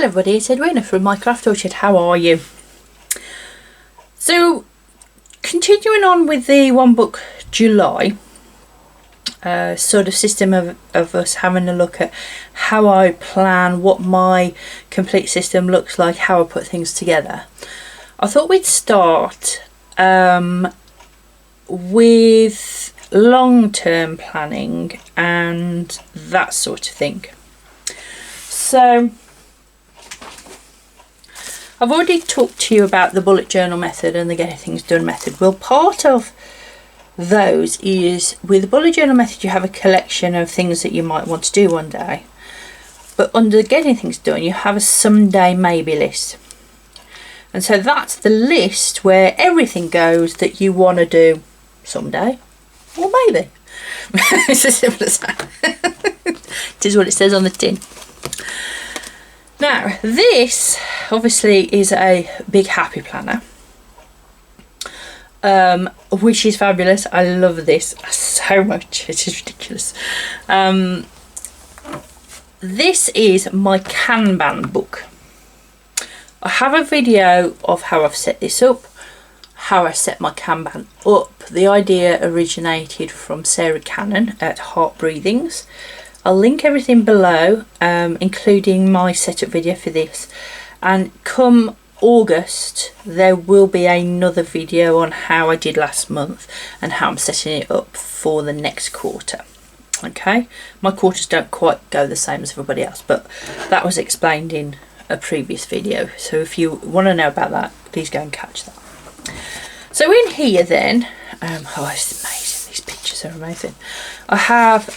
Hello everybody, it's Edwina from My Craft Orchard. How are you? So, continuing on with the One Book July sort of system of us having a look at how I plan, what my complete system looks like, how I put things together. I thought we'd start with long-term planning and that sort of thing. So I've already talked to you about the bullet journal method and the getting things done method. Well, part of those is with the bullet journal method you have a collection of things that you might want to do one day, but under getting things done you have a someday maybe list, and so that's the list where everything goes that you want to do someday or maybe. It's as simple as that. It is what it says on the tin. Now this obviously is a big happy planner, which is fabulous. I love this so much, it is ridiculous. This is my Kanban book. I have a video of how I've set this up, how I set my Kanban up. The idea originated from Sarah Cannon at Heart Breathings. I'll link everything below, including my setup video for this, and come August there will be another video on how I did last month and how I'm setting it up for the next quarter. Okay, my quarters don't quite go the same as everybody else, but that was explained in a previous video, so if you want to know about that, please go and catch that. So in here then, oh, it's amazing, these pictures are amazing. I have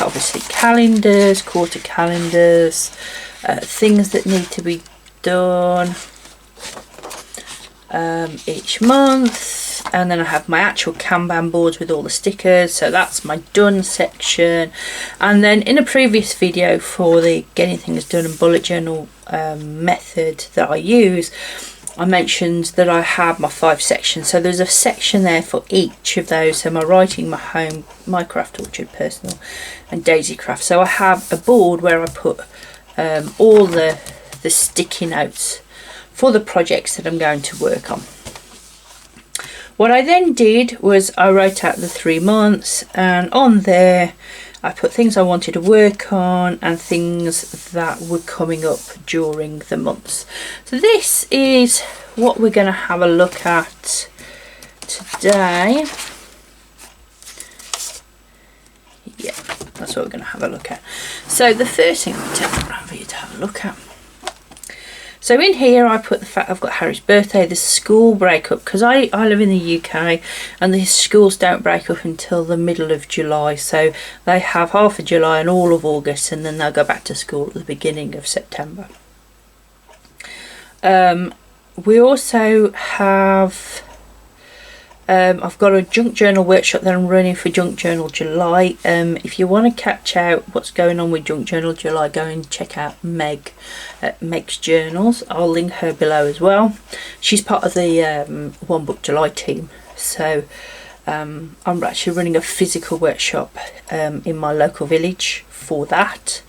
obviously calendars, quarter calendars, things that need to be done each month, and then I have my actual Kanban boards with all the stickers, so that's my done section. And then in a previous video for the getting things done and bullet journal method that I use, I mentioned that I have my 5 sections, so there's a section there for each of those. So my writing, my home, my craft orchard, personal, and daisy craft. So I have a board where I put all the sticky notes for the projects that I'm going to work on. What I then did was I wrote out the 3 months, and on there I put things I wanted to work on and things that were coming up during the months. So this is what we're going to have a look at today. Yeah, that's what we're going to have a look at. So the first thing I'll take around for you to have a look at. So in here I put the fact I've got Harry's birthday, the school breakup, because I live in the UK and the schools don't break up until the middle of July, so they have half of July and all of August, and then they'll go back to school at the beginning of September. We also have I've got a junk journal workshop that I'm running for Junk Journal July. If you want to catch out what's going on with Junk Journal July, go and check out Meg at Meg's Journals. I'll link her below as well. She's part of the One Book July team. So I'm actually running a physical workshop in my local village for that.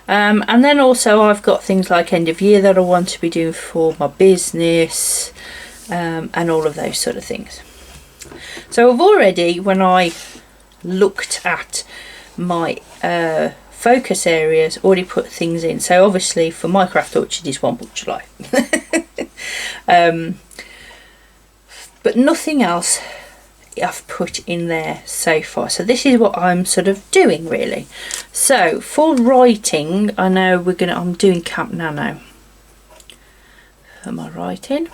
And then also I've got things like end of year that I want to be doing for my business, and all of those sort of things. So I've already, when I looked at my focus areas, already put things in. So obviously for my craft orchard is One Book July. But nothing else I've put in there so far. So this is what I'm sort of doing really. So for writing, I know I'm doing Camp Nano for my writing.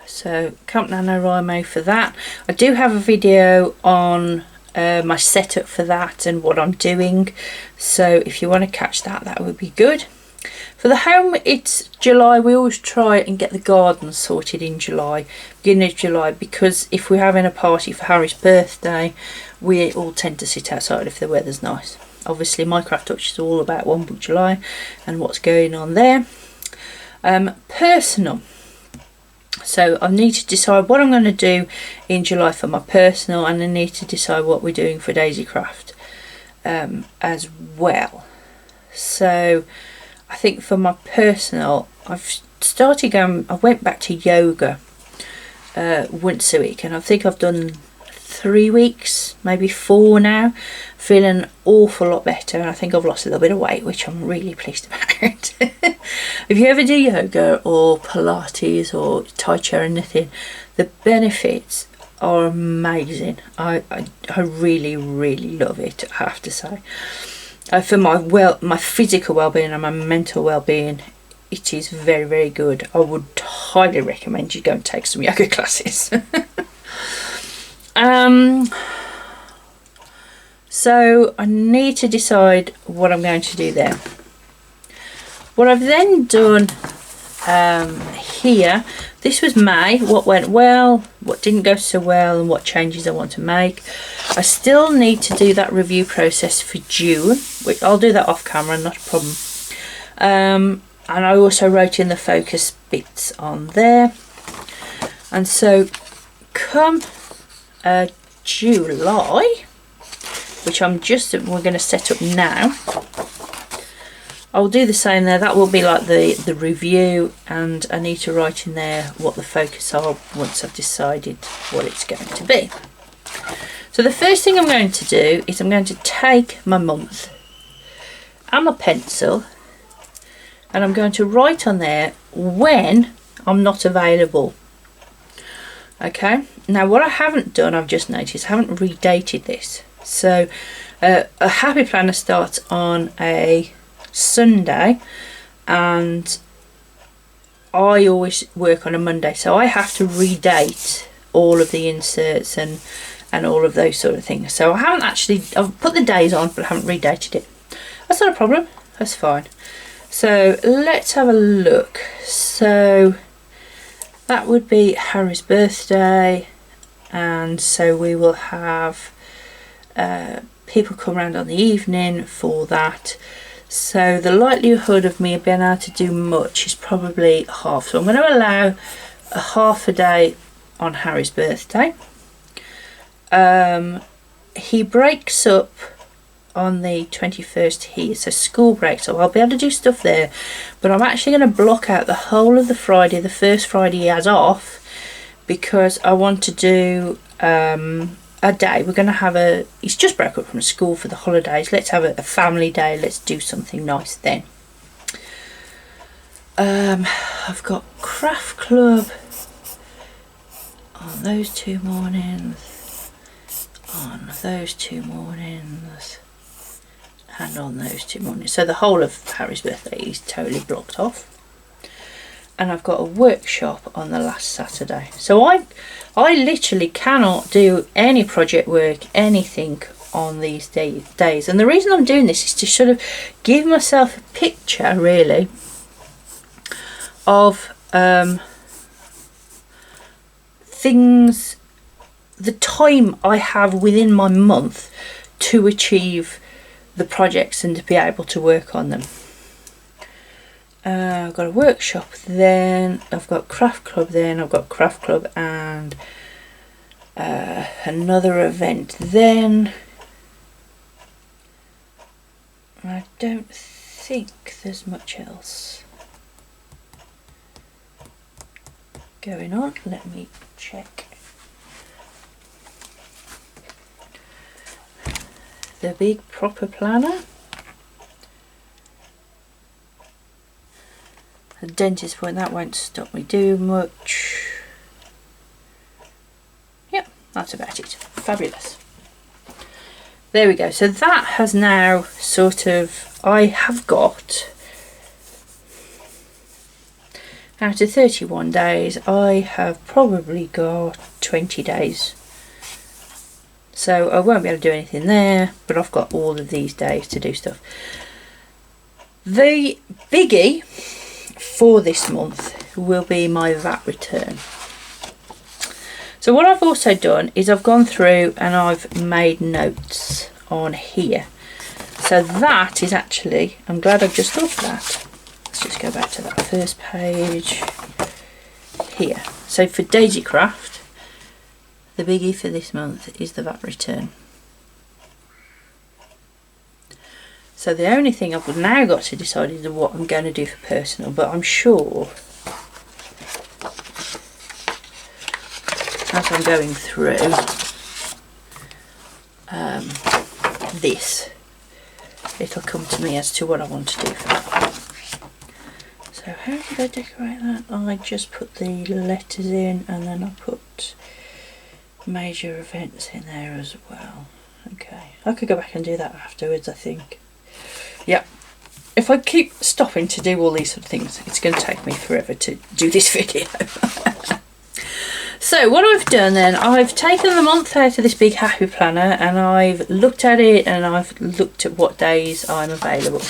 So Camp NaNoWriMo for that. I do have a video on my setup for that and what I'm doing, so if you want to catch that, that would be good. For the home, it's July. We always try and get the garden sorted in July, beginning of July, because if we're having a party for Harry's birthday, we all tend to sit outside if the weather's nice. Obviously my craft orchard is all about One Book July and what's going on there. Personal. So I need to decide what I'm going to do in July for my personal, and I need to decide what we're doing for Daisy Craft. as well. So I think for my personal, I've started going, I went back to yoga once a week, and I think I've done 3 weeks, maybe 4 now, feeling an awful lot better, and I think I've lost a little bit of weight, which I'm really pleased about. If you ever do yoga or Pilates or Tai Chi or anything, the benefits are amazing. I really love it, I have to say. For my physical well-being and my mental well-being, it is very good. I would highly recommend you go and take some yoga classes. So I need to decide what I'm going to do there. What I've then done here, this was May, what went well, what didn't go so well, and what changes I want to make. I still need to do that review process for June, which I'll do that off camera, not a problem. And I also wrote in the focus bits on there. And so come July, which we're going to set up now, I'll do the same there. That will be like the review, and I need to write in there what the focus are once I've decided what it's going to be. So the first thing I'm going to do is I'm going to take my month and my pencil, and I'm going to write on there when I'm not available. Okay, now what I haven't done, I've just noticed, I haven't redated this. So a happy planner starts on a Sunday, and I always work on a Monday, so I have to redate all of the inserts and all of those sort of things. So I haven't actually, I've put the days on, but I haven't redated it. That's not a problem, that's fine. So let's have a look. So that would be Harry's birthday, and so we will have people come around on the evening for that. So the likelihood of me being able to do much is probably half. So I'm going to allow a half a day on Harry's birthday. He breaks up on the 21st here, so school breaks up. I'll be able to do stuff there, but I'm actually going to block out the whole of the Friday, the first Friday he has off, because I want to do a day. We're going to have he's just broke up from school for the holidays. Let's have a family day. Let's do something nice then. I've got craft club on those 2 mornings, on those 2 mornings, and on those 2 mornings. So the whole of Harry's birthday is totally blocked off. And I've got a workshop on the last Saturday. So I literally cannot do any project work, anything on these days. And the reason I'm doing this is to sort of give myself a picture, really, of things, the time I have within my month to achieve the projects and to be able to work on them. I've got a workshop then, I've got craft club then, I've got craft club and another event then. I don't think there's much else going on. Let me check. The big proper planner. The dentist point, that won't stop me doing much. Yep, that's about it. Fabulous. There we go. So that has now sort of, I have got, out of 31 days, I have probably got 20 days. So I won't be able to do anything there, but I've got all of these days to do stuff. The biggie for this month will be my VAT return. So what I've also done is I've gone through and I've made notes on here. So that is actually, I'm glad I've just thought of that. Let's just go back to that first page here. So for Daisy Craft, the biggie for this month is the VAT return. So the only thing I've now got to decide is what I'm going to do for personal, but I'm sure as I'm going through this, it'll come to me as to what I want to do for that. So how did I decorate that? I just put the letters in, and then I put major events in there as well. Okay, I could go back and do that afterwards, I think. Yeah, if I keep stopping to do all these sort of things, it's going to take me forever to do this video. So what I've done then, I've taken the month out of this big happy planner, and I've looked at it, and I've looked at what days I'm available.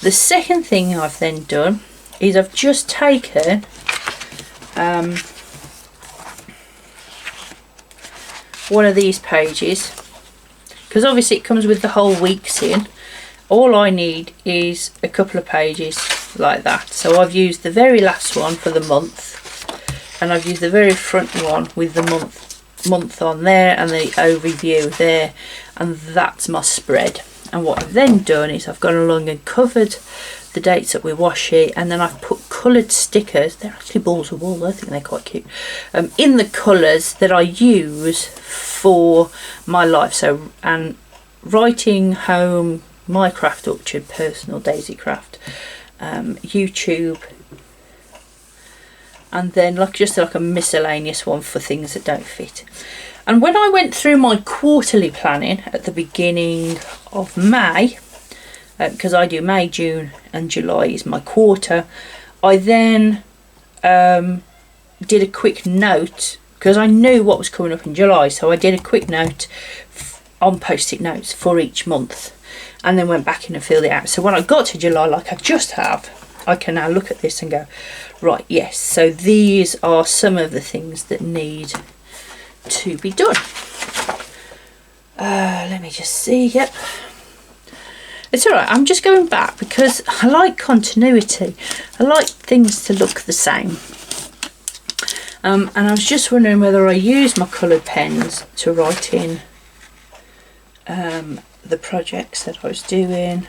The second thing I've then done is I've just taken one of these pages, because obviously it comes with the whole weeks in. All I need is a couple of pages like that. So I've used the very last one for the month, and I've used the very front one with the month on there and the overview there, and that's my spread. And what I've then done is I've gone along and covered the dates that we washi, and then I've put coloured stickers. They're actually balls of wool, I think they're quite cute, in the colours that I use for my life. So, and writing, home, my craft orchard, personal, daisy craft, YouTube, and then just like a miscellaneous one for things that don't fit. And when I went through my quarterly planning at the beginning of May, because I do May, June and July is my quarter, I then did a quick note, because I knew what was coming up in July, so I did a quick note on post-it notes for each month, and then went back in and filled it out. So when I got to July, like I just have, I can now look at this and go, right, yes, so these are some of the things that need to be done. Let me just see. Yep, it's all right. I'm just going back because I like continuity. I like things to look the same. And I was just wondering whether I use my coloured pens to write in the projects that I was doing.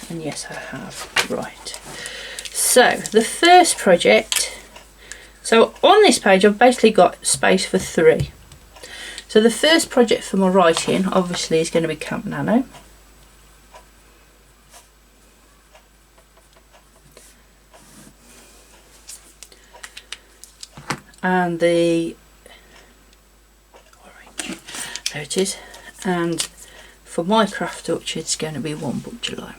And yes, I have. Right. So the first project. So on this page, I've basically got space for 3. So the first project for my writing, obviously, is going to be Camp Nano. And the orange, there it is. And for my craft orchard, it's going to be One Book July.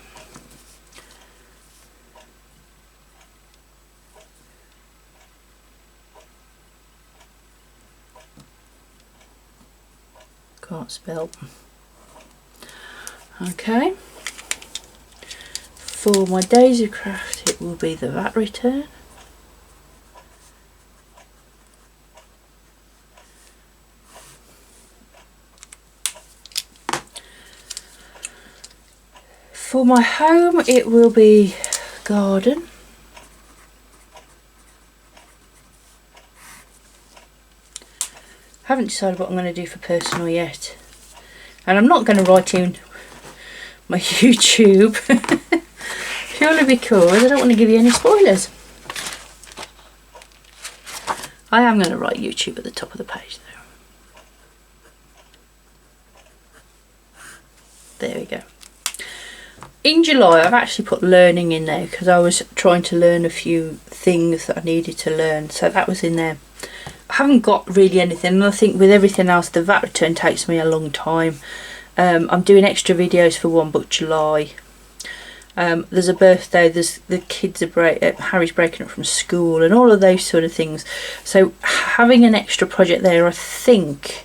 Can't spell. Okay. For my daisy craft, it will be the VAT return. For my home, it will be garden. Haven't decided what I'm going to do for personal yet, and I'm not going to write in my YouTube purely because I don't want to give you any spoilers. I am going to write YouTube at the top of the page though. There we go. In July, I've actually put learning in there because I was trying to learn a few things that I needed to learn, so that was in there. I haven't got really anything, and I think with everything else, the VAT return takes me a long time. I'm doing extra videos for One Book July. There's a birthday, there's the kids are Harry's breaking up from school, and all of those sort of things. So having an extra project there, I think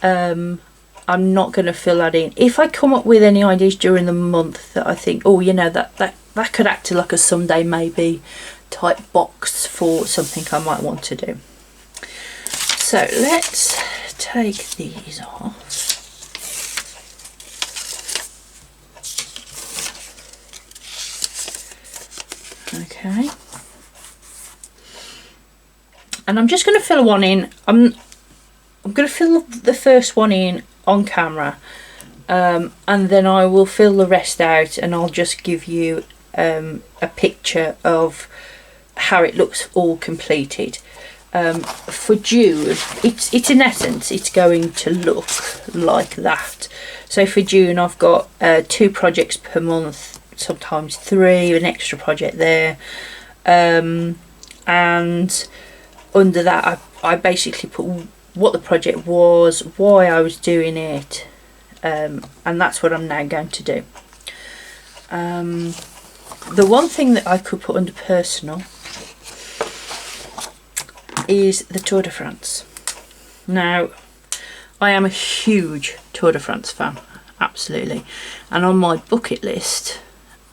I'm not going to fill that in. If I come up with any ideas during the month that I think, oh, you know, that could act like a someday maybe type box for something I might want to do. So let's take these off. Okay. And I'm just going to fill one in. I'm going to fill the first one in on camera, and then I will fill the rest out, and I'll just give you a picture of how it looks all completed. For June, it's in essence it's going to look like that. So for June I've got 2 projects per month, sometimes 3, an extra project there, and under that I basically put what the project was, why I was doing it, and that's what I'm now going to do. The one thing that I could put under personal is the Tour de France. Now, I am a huge Tour de France fan, absolutely, and on my bucket list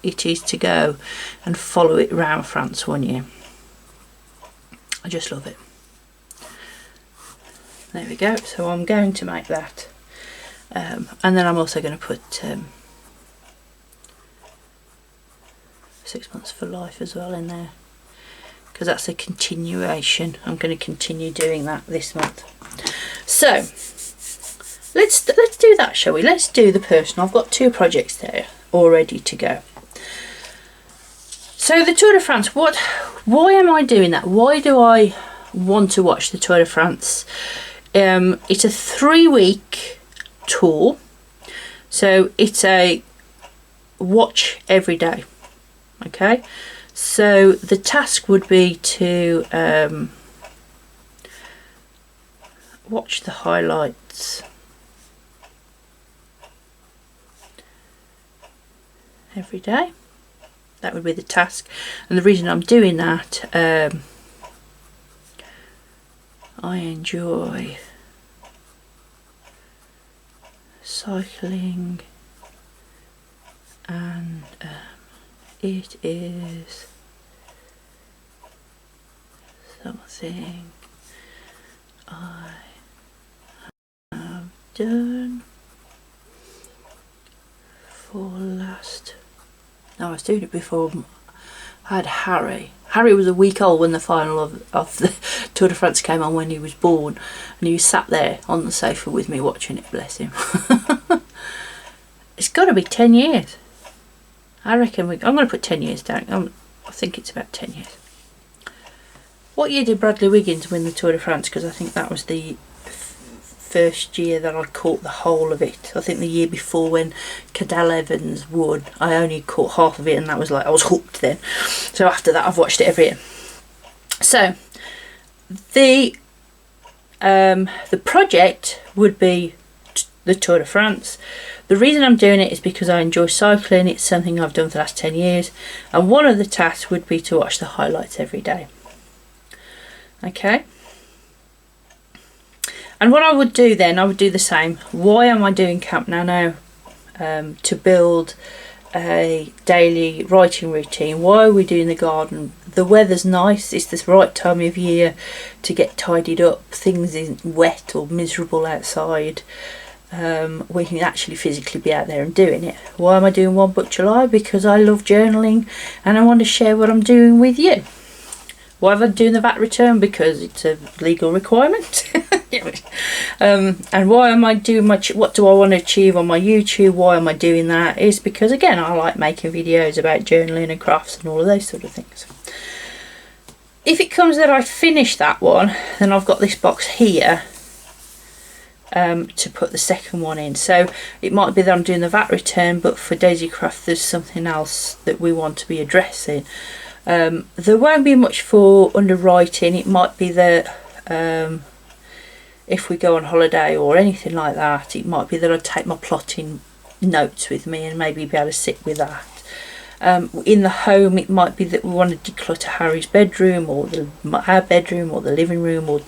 it is to go and follow it around France one year. I just love it. There we go, so I'm going to make that, and then I'm also going to put 6 months for life as well in there, because that's a continuation. I'm going to continue doing that this month. So let's do that, shall we? Let's do the personal. I've got 2 projects there all ready to go. So the Tour de France, why am I doing that? Why do I want to watch the Tour de France? It's a 3-week tour, so it's a watch every day. Okay, so the task would be to watch the highlights every day. That would be the task, and the reason I'm doing that, I enjoy cycling, and it is something I have done for last. No, I was doing it before. I had Harry. Harry was a week old when the final of the Tour de France came on, when he was born, and he sat there on the sofa with me watching it, bless him. It's got to be 10 years. I reckon I'm going to put 10 years down. I think it's about 10 years. What year did Bradley Wiggins win the Tour de France? Because I think that was the first year that I caught the whole of it. I think the year before, when Cadel Evans won, I only caught half of it, and that was like, I was hooked then. So after that I've watched it every year. So the project would be the Tour de France. The reason I'm doing it is because I enjoy cycling. It's something I've done for the last 10 years, and one of the tasks would be to watch the highlights every day. Okay, and what I would do then, I would do the same. Why am I doing Camp Nano? To build a daily writing routine. Why are we doing the garden? The weather's nice, it's the right time of year to get tidied up. Things isn't wet or miserable outside. We can actually physically be out there and doing it. Why am I doing 1 Book July? Because I love journaling and I want to share what I'm doing with you. Why am I doing the VAT return? Because it's a legal requirement. And why am I doing what do I want to achieve on my YouTube? Why am I doing that? Is because, again, I like making videos about journaling and crafts and all of those sort of things. If it comes that I finish that one, then I've got this box here to put the second one in. So it might be that I'm doing the VAT return, but for Daisy Craft there's something else that we want to be addressing. There won't be much for underwriting. It might be that if we go on holiday or anything like that, it might be that I take my plotting notes with me and maybe be able to sit with that. In the home, it might be that we want to declutter Harry's bedroom, or our bedroom, or the living room, or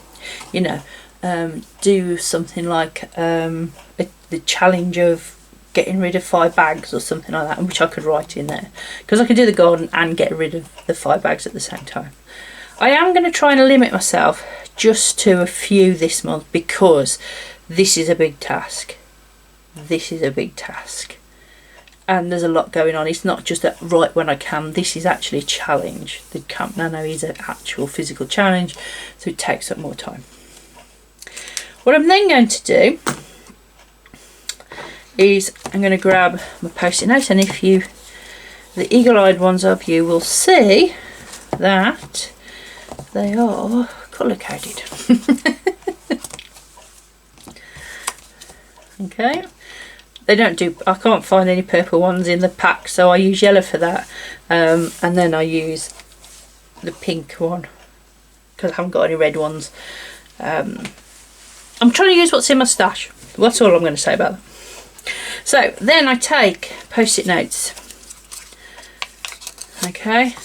do something like the challenge of getting rid of 5 bags or something like that, which I could write in there, because I could do the garden and get rid of the 5 bags at the same time. I am going to try and limit myself just to a few this month, because this is a big task. This is a big task, and there's a lot going on. It's not just that right when I can. This is actually a challenge. The Camp Nano is an actual physical challenge, so it takes up more time. What I'm then going to do is I'm going to grab my post-it notes, and if you, the eagle-eyed ones of you, will see that they are colour-coded. Okay, they don't do, I can't find any purple ones in the pack, so I use yellow for that, and then I use the pink one because I haven't got any red ones. I'm trying to use what's in my stash. That's all I'm going to say about that. So then I take post-it notes, okay,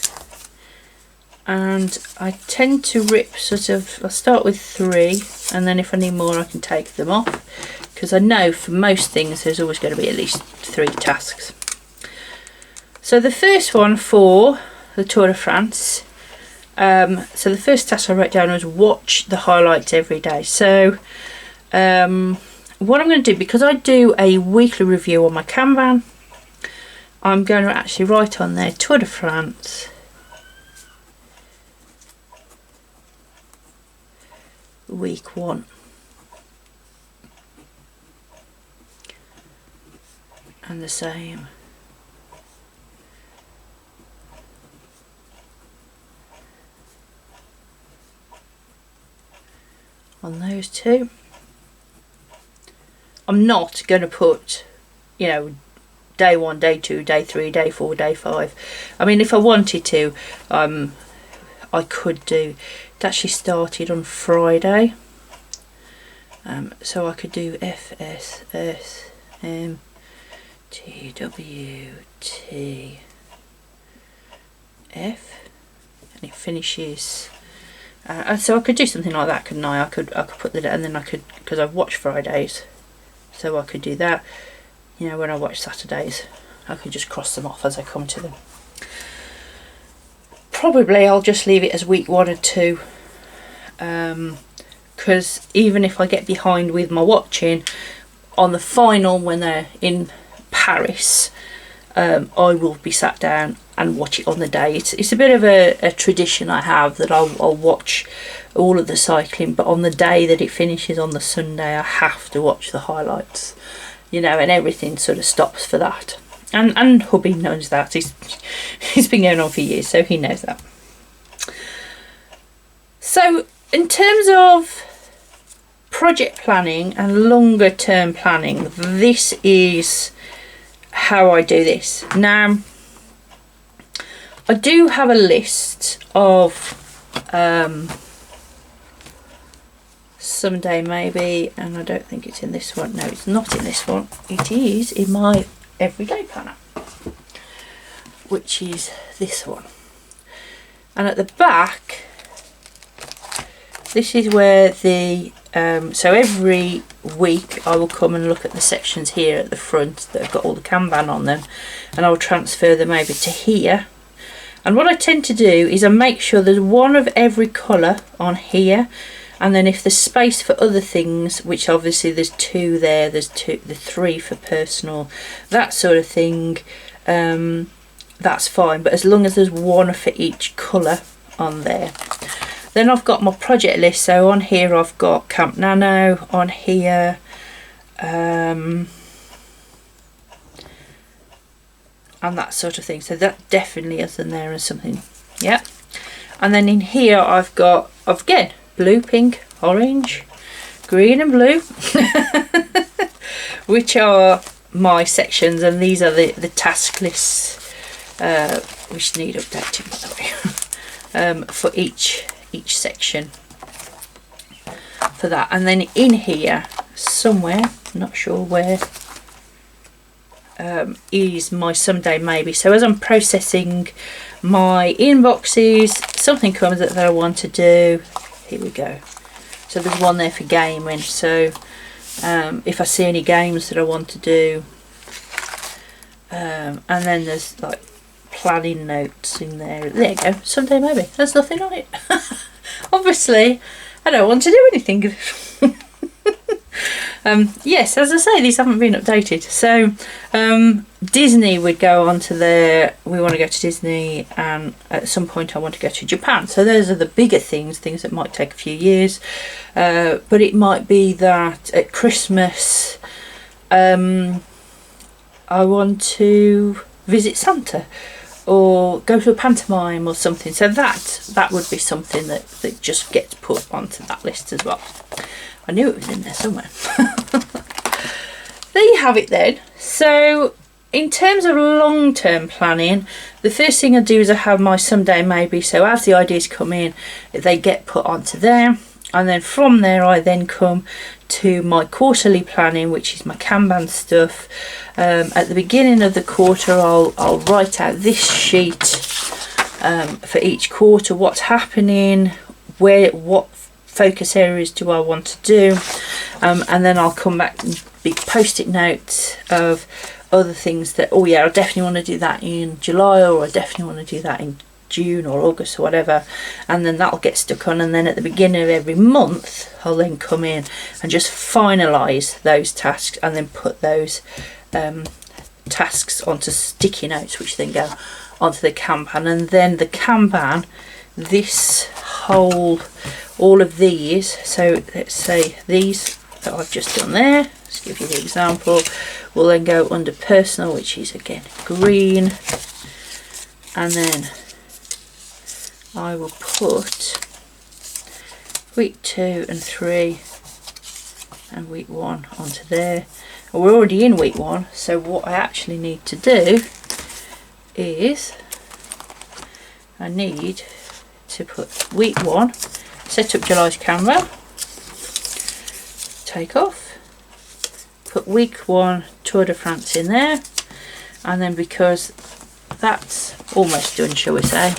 and I tend to rip sort of, I'll start with 3, and then if I need more I can take them off, because I know for most things there's always going to be at least 3 tasks. So the first one for the Tour de France, so the first task I wrote down was watch the highlights every day. So what I'm going to do, because I do a weekly review on my Kanban, I'm going to actually write on there Tour de France week 1. And the same on those 2. I'm not going to put, you know, day 1, day 2, day 3, day 4, day 5. I mean, if I wanted to, I could do, it actually started on Friday, so I could do F, S, S, M, T, W, T, F, and it finishes. So I could do something like that, couldn't I? I could put that, and then I could, because I've watched Fridays, so I could do that. You know, when I watch Saturdays, I could just cross them off as I come to them. Probably I'll just leave it as week 1 or 2, because even if I get behind with my watching, on the final when they're in Paris, I will be sat down and watch it on the day. It's a bit of a tradition I have, that I'll watch all of the cycling, but on the day that it finishes on the Sunday I have to watch the highlights, you know, and everything sort of stops for that. And hubby knows that. He's been going on for years, so he knows that. So in terms of project planning and longer term planning, this is how I do this. Now, I do have a list of someday maybe, and I don't think it's in this one. No, it's not in this one. It is in my everyday planner, which is this one. And at the back, this is where the so every week I will come and look at the sections here at the front that have got all the Kanban on them, and I'll transfer them over to here. And what I tend to do is I make sure there's one of every colour on here, and then if there's space for other things, which obviously there's 2 there, there's the 3 for personal, that sort of thing, that's fine, but as long as there's one for each colour on there. Then I've got my project list, so on here I've got Camp Nano, on here and that sort of thing, so that definitely is in there as something, yeah. And then in here I've got, again, blue, pink, orange, green and blue, which are my sections, and these are the task lists, which need updating, by the way, for each section for that. And then in here somewhere, not sure where, is my someday maybe. So as I'm processing my inboxes, something comes that I want to do. Here we go. So there's one there for gaming, so if I see any games that I want to do, and then there's like planning notes in there. There you go, someday maybe. There's nothing on it. Obviously I don't want to do anything. Yes, as I say, these haven't been updated. So Disney would go on to there. We want to go to Disney, and at some point I want to go to Japan. So those are the bigger things that might take a few years, but it might be that at Christmas I want to visit Santa or go to a pantomime or something. So that would be something that just gets put onto that list as well. I knew it was in there somewhere. There you have it then. So in terms of long-term planning, the first thing I do is I have my someday maybe. So as the ideas come in, they get put onto there. And then from there I then come to my quarterly planning, which is my Kanban stuff. At the beginning of the quarter I'll write out this sheet for each quarter, what's happening, what focus areas do I want to do, and then I'll come back and big post-it notes of other things that, oh yeah, I definitely want to do that in July, or I definitely want to do that in June or August or whatever, and then that'll get stuck on. And then at the beginning of every month I'll then come in and just finalize those tasks and then put those tasks onto sticky notes, which then go onto the Kanban. And then the Kanban, this whole, all of these, so let's say these that I've just done there, let's give you the example, will then go under personal, which is again green, and then I will put week 2 and 3 and week 1 onto there. And we're already in week 1, so what I actually need to do is I need to put week 1, set up July's Canva, take off, put week 1 Tour de France in there, and then because that's almost done, shall we say,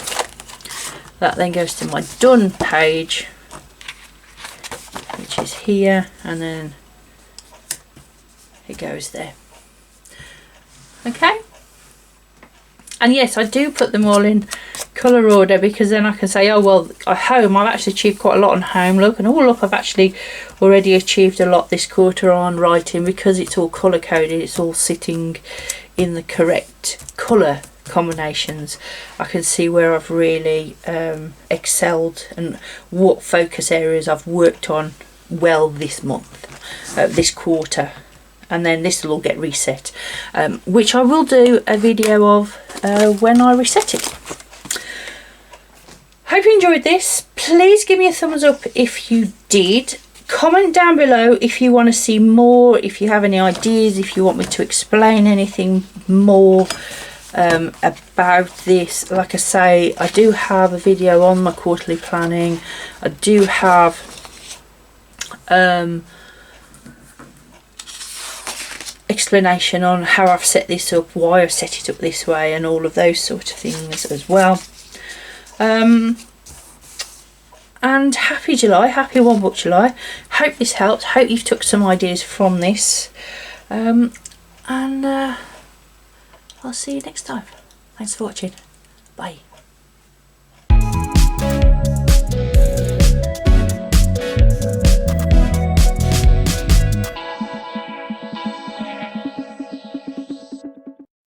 that then goes to my done page, which is here, and then it goes there. Okay, and yes, I do put them all in colour order, because then I can say, oh well, at home I've actually achieved quite a lot on home, look, and oh look, I've actually already achieved a lot this quarter on writing, because it's all colour coded, it's all sitting in the correct colour combinations. I can see where I've really excelled and what focus areas I've worked on well this month, this quarter, and then this will all get reset, which I will do a video of when I reset it. Hope you enjoyed this. Please give me a thumbs up if you did. Comment down below if you want to see more, if you have any ideas, if you want me to explain anything more about this. Like I say, I do have a video on my quarterly planning. I do have explanation on how I've set this up, why I've set it up this way, and all of those sort of things as well. And happy July, happy One Book July. Hope this helped, hope you've took some ideas from this, and I'll see you next time. Thanks for watching. Bye.